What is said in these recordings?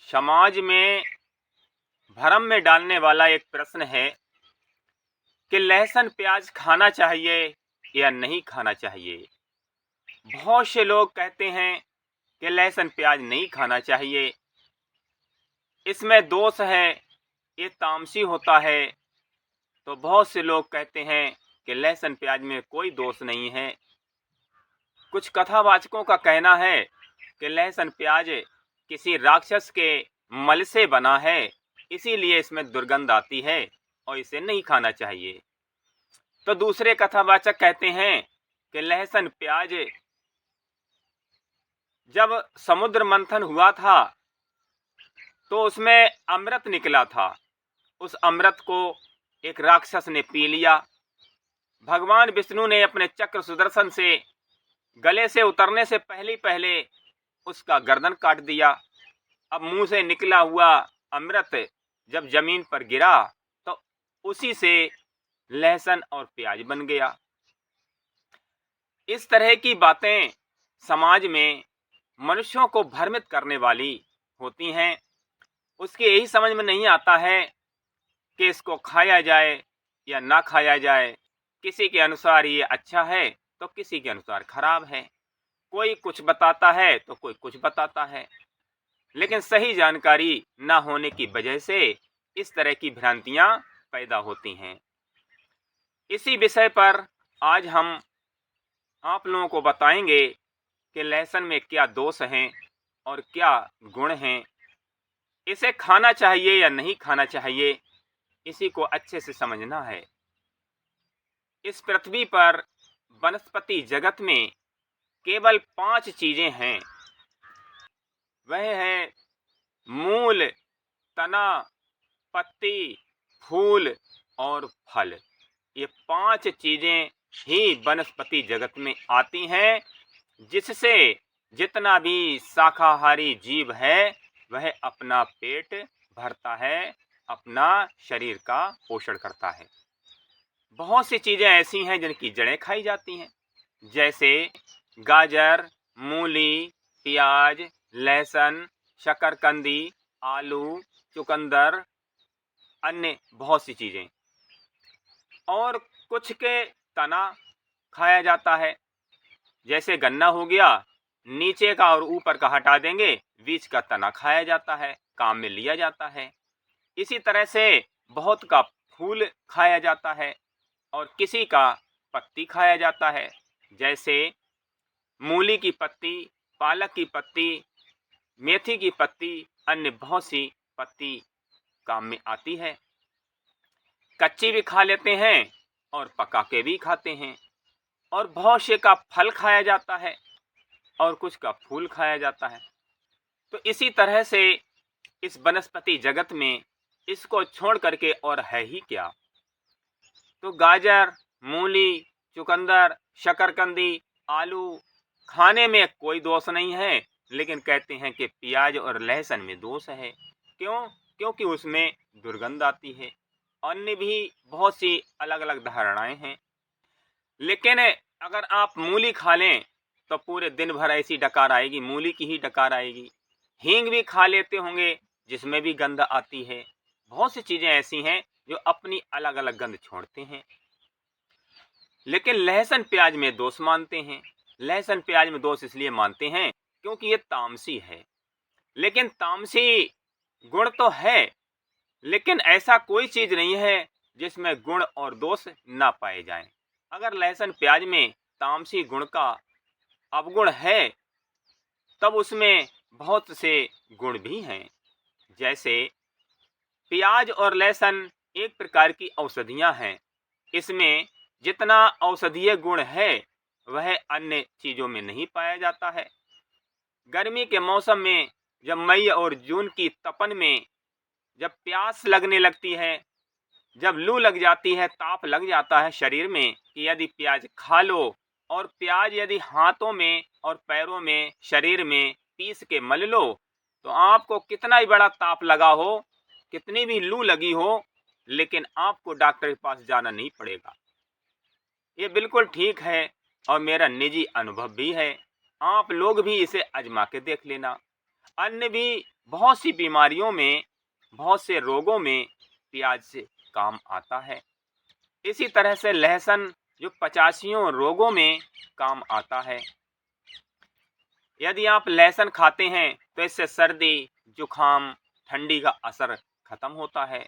समाज में भ्रम में डालने वाला एक प्रश्न है कि लहसुन प्याज खाना चाहिए या नहीं खाना चाहिए। बहुत से लोग कहते हैं कि लहसुन प्याज नहीं खाना चाहिए, इसमें दोष है, ये तामसी होता है। तो बहुत से लोग कहते हैं कि लहसुन प्याज में कोई दोष नहीं है। कुछ कथावाचकों का कहना है कि लहसुन प्याज किसी राक्षस के मल से बना है, इसीलिए इसमें दुर्गंध आती है और इसे नहीं खाना चाहिए। तो दूसरे कथावाचक कहते हैं कि लहसुन प्याज जब समुद्र मंथन हुआ था तो उसमें अमृत निकला था। उस अमृत को एक राक्षस ने पी लिया। भगवान विष्णु ने अपने चक्र सुदर्शन से गले से उतरने से पहले उसका गर्दन काट दिया। अब मुंह से निकला हुआ अमृत जब जमीन पर गिरा तो उसी से लहसुन और प्याज बन गया। इस तरह की बातें समाज में मनुष्यों को भ्रमित करने वाली होती हैं। उसके यही समझ में नहीं आता है कि इसको खाया जाए या ना खाया जाए। किसी के अनुसार ये अच्छा है तो किसी के अनुसार खराब है। कोई कुछ बताता है तो कोई कुछ बताता है, लेकिन सही जानकारी ना होने की वजह से इस तरह की भ्रांतियां पैदा होती हैं। इसी विषय पर आज हम आप लोगों को बताएंगे कि लहसुन में क्या दोष हैं और क्या गुण हैं। इसे खाना चाहिए या नहीं खाना चाहिए, इसी को अच्छे से समझना है। इस पृथ्वी पर वनस्पति जगत में केवल 5 चीजें हैं। वह है मूल, तना, पत्ती, फूल और फल। ये 5 चीजें ही वनस्पति जगत में आती हैं, जिससे जितना भी शाकाहारी जीव है वह अपना पेट भरता है, अपना शरीर का पोषण करता है। बहुत सी चीजें ऐसी हैं जिनकी जड़ें खाई जाती हैं, जैसे गाजर, मूली, प्याज, लहसुन, शकरकंदी, आलू, चुकंदर, अन्य बहुत सी चीजें। और कुछ के तना खाया जाता है, जैसे गन्ना हो गया, नीचे का और ऊपर का हटा देंगे, बीच का तना खाया जाता है, काम में लिया जाता है। इसी तरह से बहुत का फूल खाया जाता है और किसी का पत्ती खाया जाता है, जैसे मूली की पत्ती, पालक की पत्ती, मेथी की पत्ती, अन्य बहुत सी पत्ती काम में आती है। कच्ची भी खा लेते हैं और पका के भी खाते हैं। और बहुत से का फल खाया जाता है और कुछ का फूल खाया जाता है। तो इसी तरह से इस वनस्पति जगत में इसको छोड़ करके और है ही क्या। तो गाजर, मूली, चुकंदर, शकरकंदी, आलू खाने में कोई दोष नहीं है, लेकिन कहते हैं कि प्याज और लहसुन में दोष है। क्यों? क्योंकि उसमें दुर्गंध आती है। अन्य भी बहुत सी अलग अलग धारणाएं हैं। लेकिन अगर आप मूली खा लें तो पूरे दिन भर ऐसी डकार आएगी, मूली की ही डकार आएगी। हींग भी खा लेते होंगे, जिसमें भी गंध आती है। बहुत सी चीजें ऐसी हैं जो अपनी अलग अलग गंध छोड़ते हैं, लेकिन लहसुन प्याज में दोष मानते हैं। लहसुन प्याज में दोष इसलिए मानते हैं क्योंकि ये तामसी है। लेकिन तामसी गुण तो है, लेकिन ऐसा कोई चीज नहीं है जिसमें गुण और दोष ना पाए जाएं। अगर लहसुन प्याज में तामसी गुण का अवगुण है, तब उसमें बहुत से गुण भी हैं। जैसे प्याज और लहसुन एक प्रकार की औषधियां हैं। इसमें जितना औषधीय गुण है वह अन्य चीजों में नहीं पाया जाता है। गर्मी के मौसम में जब मई और जून की तपन में जब प्यास लगने लगती है, जब लू लग जाती है, ताप लग जाता है शरीर में, कि यदि प्याज खा लो और प्याज यदि हाथों में और पैरों में, शरीर में पीस के मल लो, तो आपको कितना ही बड़ा ताप लगा हो, कितनी भी लू लगी हो, लेकिन आपको डॉक्टर के पास जाना नहीं पड़ेगा। ये बिल्कुल ठीक है और मेरा निजी अनुभव भी है। आप लोग भी इसे आजमा के देख लेना। अन्य भी बहुत सी बीमारियों में, बहुत से रोगों में प्याज से काम आता है। इसी तरह से लहसुन जो 85 रोगों में काम आता है। यदि आप लहसुन खाते हैं तो इससे सर्दी, जुखाम, ठंडी का असर खत्म होता है।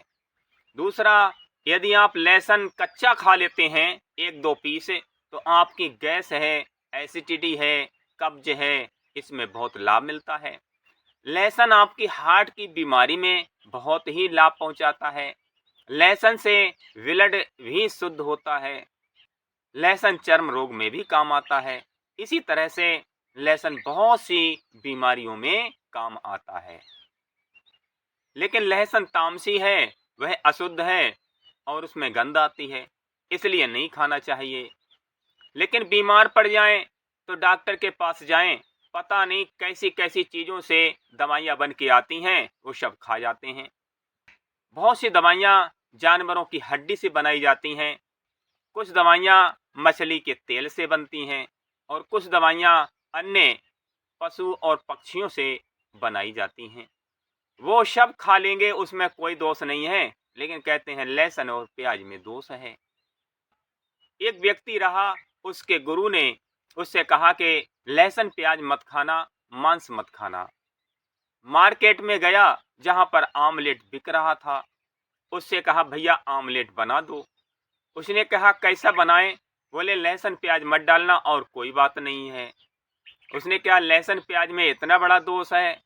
दूसरा, यदि आप लहसुन कच्चा खा लेते हैं 1-2 पीस, तो आपकी गैस है, एसिडिटी है, कब्ज है, इसमें बहुत लाभ मिलता है। लहसुन आपकी हार्ट की बीमारी में बहुत ही लाभ पहुंचाता है। लहसुन से ब्लड भी शुद्ध होता है। लहसुन चर्म रोग में भी काम आता है। इसी तरह से लहसुन बहुत सी बीमारियों में काम आता है। लेकिन लहसुन तामसी है, वह अशुद्ध है और उसमें गंध आती है, इसलिए नहीं खाना चाहिए। लेकिन बीमार पड़ जाएं तो डॉक्टर के पास जाएं। पता नहीं कैसी कैसी चीज़ों से दवाइयाँ बन के आती हैं, वो सब खा जाते हैं। बहुत सी दवाइयाँ जानवरों की हड्डी से बनाई जाती हैं, कुछ दवाइयाँ मछली के तेल से बनती हैं और कुछ दवाइयाँ अन्य पशु और पक्षियों से बनाई जाती हैं। वो सब खा लेंगे, उसमें कोई दोष नहीं है, लेकिन कहते हैं लहसुन और प्याज में दोष है। एक व्यक्ति रहा, उसके गुरु ने उससे कहा कि लहसुन प्याज मत खाना, मांस मत खाना। मार्केट में गया जहां पर आमलेट बिक रहा था, उससे कहा भैया आमलेट बना दो। उसने कहा कैसा बनाएं? बोले लहसुन प्याज मत डालना और कोई बात नहीं है। उसने कहा लहसुन प्याज में इतना बड़ा दोष है,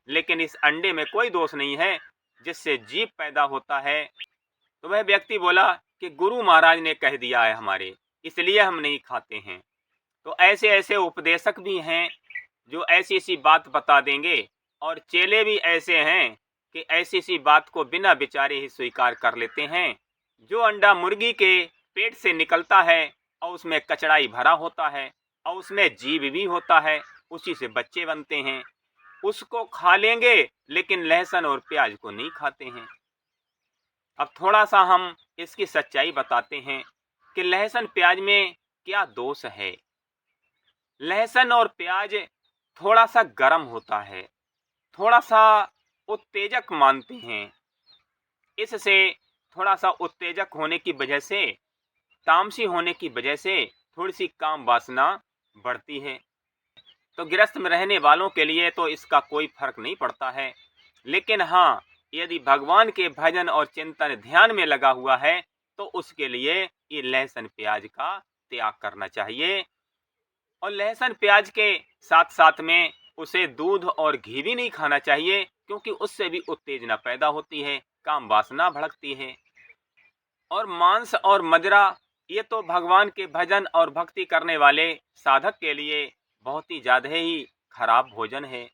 लेकिन इस अंडे में कोई दोष नहीं है जिससे जीव पैदा होता है। तो वह व्यक्ति बोला कि गुरु महाराज ने कह दिया है हमारे, इसलिए हम नहीं खाते हैं। तो ऐसे ऐसे उपदेशक भी हैं जो ऐसी ऐसी बात बता देंगे, और चेले भी ऐसे हैं कि ऐसी ऐसी बात को बिना विचारे ही स्वीकार कर लेते हैं। जो अंडा मुर्गी के पेट से निकलता है और उसमें कचड़ाई भरा होता है और उसमें जीव भी होता है, उसी से बच्चे बनते हैं, उसको खा लेंगे, लेकिन लहसुन और प्याज को नहीं खाते हैं। अब थोड़ा सा हम इसकी सच्चाई बताते हैं कि लहसुन प्याज में क्या दोष है। लहसुन और प्याज थोड़ा सा गर्म होता है, थोड़ा सा उत्तेजक मानते हैं। इससे थोड़ा सा उत्तेजक होने की वजह से, तामसी होने की वजह से थोड़ी सी काम वासना बढ़ती है। तो गृहस्थ में रहने वालों के लिए तो इसका कोई फर्क नहीं पड़ता है। लेकिन हाँ, यदि भगवान के भजन और चिंतन ध्यान में लगा हुआ है तो उसके लिए ये लहसुन प्याज का त्याग करना चाहिए। और लहसुन प्याज के साथ साथ में उसे दूध और घी भी नहीं खाना चाहिए, क्योंकि उससे भी उत्तेजना पैदा होती है, काम वासना भड़कती है। और मांस और मदिरा, ये तो भगवान के भजन और भक्ति करने वाले साधक के लिए बहुत ही ज़्यादा ही खराब भोजन है।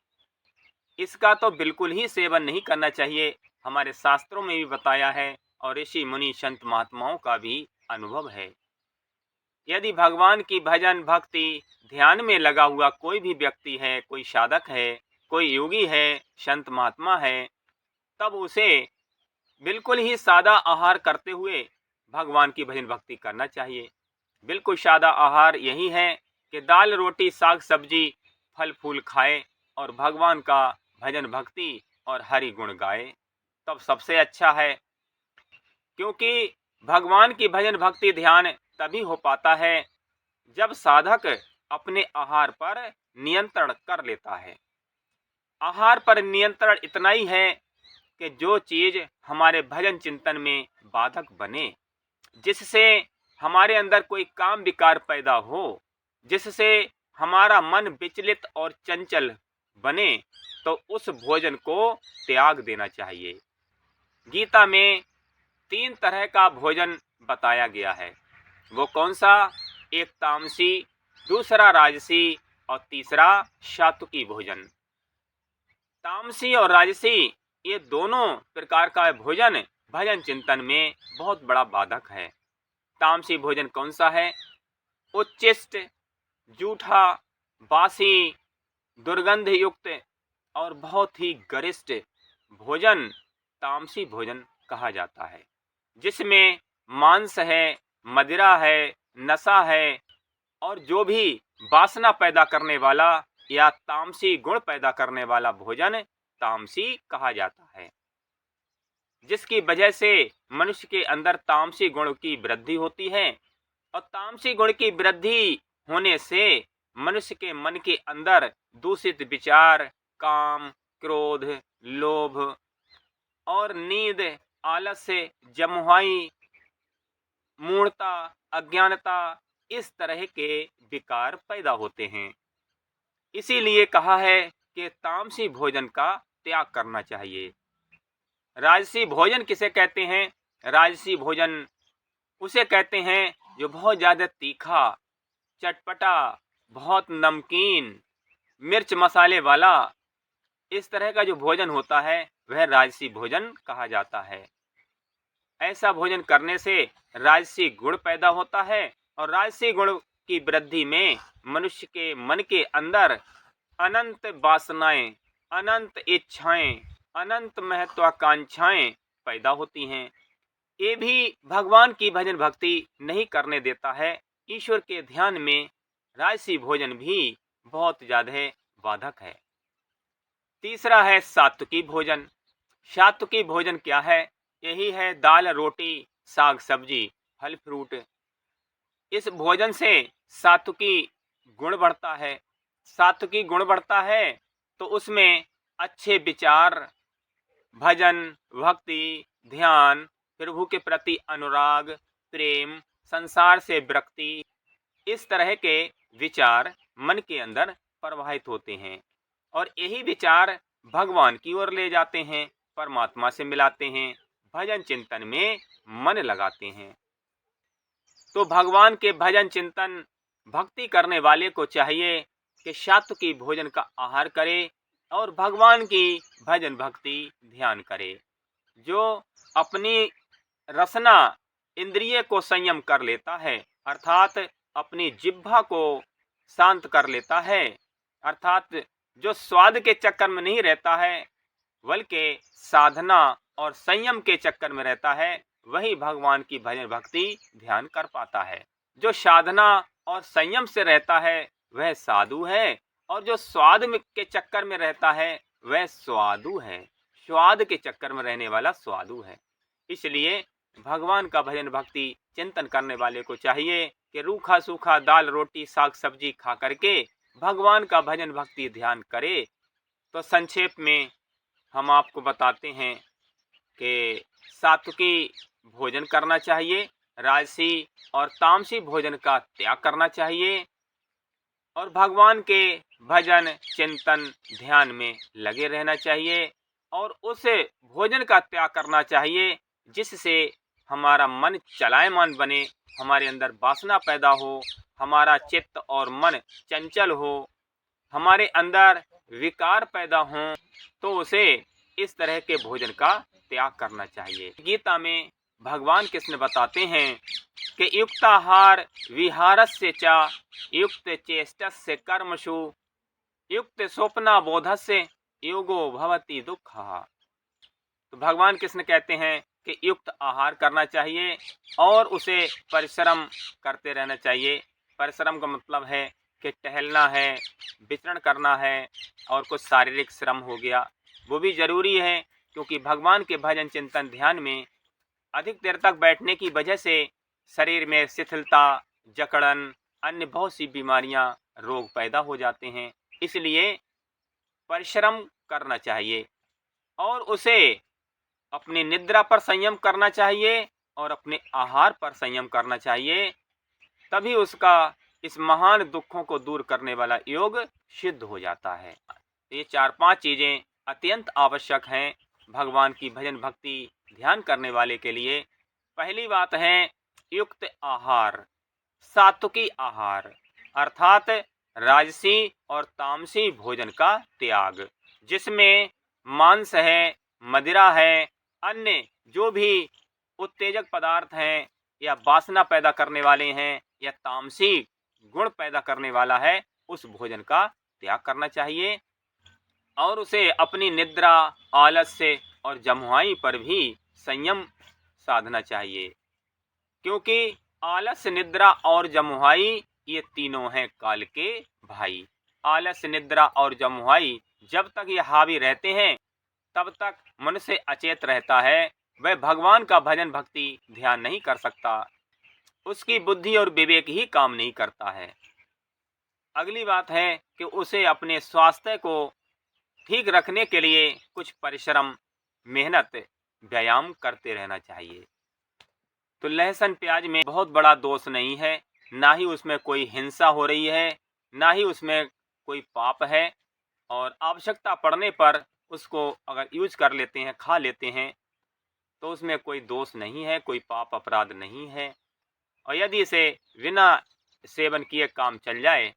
इसका तो बिल्कुल ही सेवन नहीं करना चाहिए। हमारे शास्त्रों में भी बताया है और ऋषि मुनि संत महात्माओं का भी अनुभव है। यदि भगवान की भजन भक्ति ध्यान में लगा हुआ कोई भी व्यक्ति है, कोई साधक है, कोई योगी है, संत महात्मा है, तब उसे बिल्कुल ही सादा आहार करते हुए भगवान की भजन भक्ति करना चाहिए। बिल्कुल सादा आहार यही है कि दाल रोटी साग सब्जी फल फूल खाए और भगवान का भजन भक्ति और हरि गुण गाए, तब सबसे अच्छा है। क्योंकि भगवान की भजन भक्ति ध्यान तभी हो पाता है जब साधक अपने आहार पर नियंत्रण कर लेता है। आहार पर नियंत्रण इतना ही है कि जो चीज़ हमारे भजन चिंतन में बाधक बने, जिससे हमारे अंदर कोई काम विकार पैदा हो, जिससे हमारा मन विचलित और चंचल बने, तो उस भोजन को त्याग देना चाहिए। गीता में 3 तरह का भोजन बताया गया है। वो कौन सा? एक तामसी, दूसरा राजसी और तीसरा सात्विकी भोजन। तामसी और राजसी ये दोनों प्रकार का भोजन भजन चिंतन में बहुत बड़ा बाधक है। तामसी भोजन कौन सा है? उच्छिष्ट, जूठा, बासी, दुर्गंध युक्त और बहुत ही गरिष्ठ भोजन तामसी भोजन कहा जाता है, जिसमें मांस है, मदिरा है, नशा है और जो भी वासना पैदा करने वाला या तामसी गुण पैदा करने वाला भोजन तामसी कहा जाता है, जिसकी वजह से मनुष्य के अंदर तामसी गुण की वृद्धि होती है। और तामसी गुण की वृद्धि होने से मनुष्य के मन के अंदर दूषित विचार, काम, क्रोध, लोभ और नींद, आलस्य, जमुहाई, मूढ़ता, अज्ञानता, इस तरह के विकार पैदा होते हैं। इसीलिए कहा है कि तामसी भोजन का त्याग करना चाहिए। राजसी भोजन किसे कहते हैं? राजसी भोजन उसे कहते हैं जो बहुत ज़्यादा तीखा, चटपटा, बहुत नमकीन, मिर्च मसाले वाला, इस तरह का जो भोजन होता है वह राजसी भोजन कहा जाता है। ऐसा भोजन करने से राजसी गुण पैदा होता है और राजसी गुण की वृद्धि में मनुष्य के मन के अंदर अनंत वासनाएं, अनंत इच्छाएं, अनंत महत्वाकांक्षाएं पैदा होती हैं। ये भी भगवान की भजन भक्ति नहीं करने देता है। ईश्वर के ध्यान में राजसी भोजन भी बहुत ज़्यादा बाधक है। तीसरा है सात्विकी भोजन। सात्विकी भोजन क्या है? यही है दाल, रोटी, साग, सब्जी, फल, फ्रूट। इस भोजन से सात्विकी गुण बढ़ता है। सात्विकी गुण बढ़ता है तो उसमें अच्छे विचार, भजन, भक्ति, ध्यान, प्रभु के प्रति अनुराग, प्रेम, संसार से विरक्ति, इस तरह के विचार मन के अंदर प्रवाहित होते हैं और यही विचार भगवान की ओर ले जाते हैं, परमात्मा से मिलाते हैं, भजन चिंतन में मन लगाते हैं। तो भगवान के भजन चिंतन भक्ति करने वाले को चाहिए कि सात्विकी भोजन का आहार करे और भगवान की भजन भक्ति ध्यान करे। जो अपनी रसना इंद्रिय को संयम कर लेता है, अर्थात अपनी जिह्वा को शांत कर लेता है, अर्थात जो स्वाद के चक्कर में नहीं रहता है बल्कि साधना और संयम के चक्कर में रहता है, वही भगवान की भजन भक्ति ध्यान कर पाता है। जो साधना और संयम से रहता है वह साधु है और जो स्वाद के चक्कर में रहता है वह स्वादु है। स्वाद के चक्कर में रहने वाला स्वादु है। इसलिए भगवान का भजन भक्ति चिंतन करने वाले को चाहिए कि रूखा सूखा दाल, रोटी, साग, सब्जी खा करके भगवान का भजन भक्ति ध्यान करे। तो संक्षेप में हम आपको बताते हैं कि सात्विकी भोजन करना चाहिए, राजसी और तामसी भोजन का त्याग करना चाहिए और भगवान के भजन चिंतन ध्यान में लगे रहना चाहिए और उस भोजन का त्याग करना चाहिए जिससे हमारा मन चलायमान बने, हमारे अंदर वासना पैदा हो, हमारा चित्त और मन चंचल हो, हमारे अंदर विकार पैदा हों, तो उसे इस तरह के भोजन का त्याग करना चाहिए। गीता में भगवान कृष्ण बताते हैं कि युक्ताहार विहारस्य च युक्त चेष्टस्य कर्मसु युक्त स्वप्ना बोधस्य योगो भवति दुःखः। तो भगवान कृष्ण कहते हैं कि युक्त आहार करना चाहिए और उसे परिश्रम करते रहना चाहिए। परिश्रम का मतलब है कि टहलना है, विचरण करना है और कुछ शारीरिक श्रम हो गया, वो भी ज़रूरी है क्योंकि भगवान के भजन चिंतन ध्यान में अधिक देर तक बैठने की वजह से शरीर में शिथिलता, जकड़न, अन्य बहुत सी बीमारियां, रोग पैदा हो जाते हैं। इसलिए परिश्रम करना चाहिए और उसे अपनी निद्रा पर संयम करना चाहिए और अपने आहार पर संयम करना चाहिए, तभी उसका इस महान दुखों को दूर करने वाला योग सिद्ध हो जाता है। ये 4-5 चीज़ें अत्यंत आवश्यक हैं भगवान की भजन भक्ति ध्यान करने वाले के लिए। पहली बात है युक्त आहार, सात्विकी आहार अर्थात राजसी और तामसी भोजन का त्याग, जिसमें मांस है, मदिरा है, अन्य जो भी उत्तेजक पदार्थ हैं या वासना पैदा करने वाले हैं या तामसी गुण पैदा करने वाला है, उस भोजन का त्याग करना चाहिए और उसे अपनी निद्रा, आलस्य और जमुआई पर भी संयम साधना चाहिए, क्योंकि आलस्य, निद्रा और जमुआई ये तीनों हैं काल के भाई। आलस, निद्रा और जमुहाई जब तक ये हावी रहते हैं, तब तक मनुष्य अचेत रहता है। वह भगवान का भजन भक्ति ध्यान नहीं कर सकता। उसकी बुद्धि और विवेक ही काम नहीं करता है। अगली बात है कि उसे अपने स्वास्थ्य को ठीक रखने के लिए कुछ परिश्रम, मेहनत, व्यायाम करते रहना चाहिए। तो लहसुन प्याज में बहुत बड़ा दोष नहीं है, ना ही उसमें कोई हिंसा हो रही है, ना ही उसमें कोई पाप है। और आवश्यकता पड़ने पर उसको अगर यूज कर लेते हैं, खा लेते हैं, तो उसमें कोई दोष नहीं है, कोई पाप अपराध नहीं है। और यदि इसे बिना सेवन किए काम चल जाए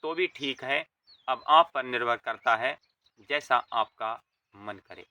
तो भी ठीक है। अब आप पर निर्भर करता है, जैसा आपका मन करे।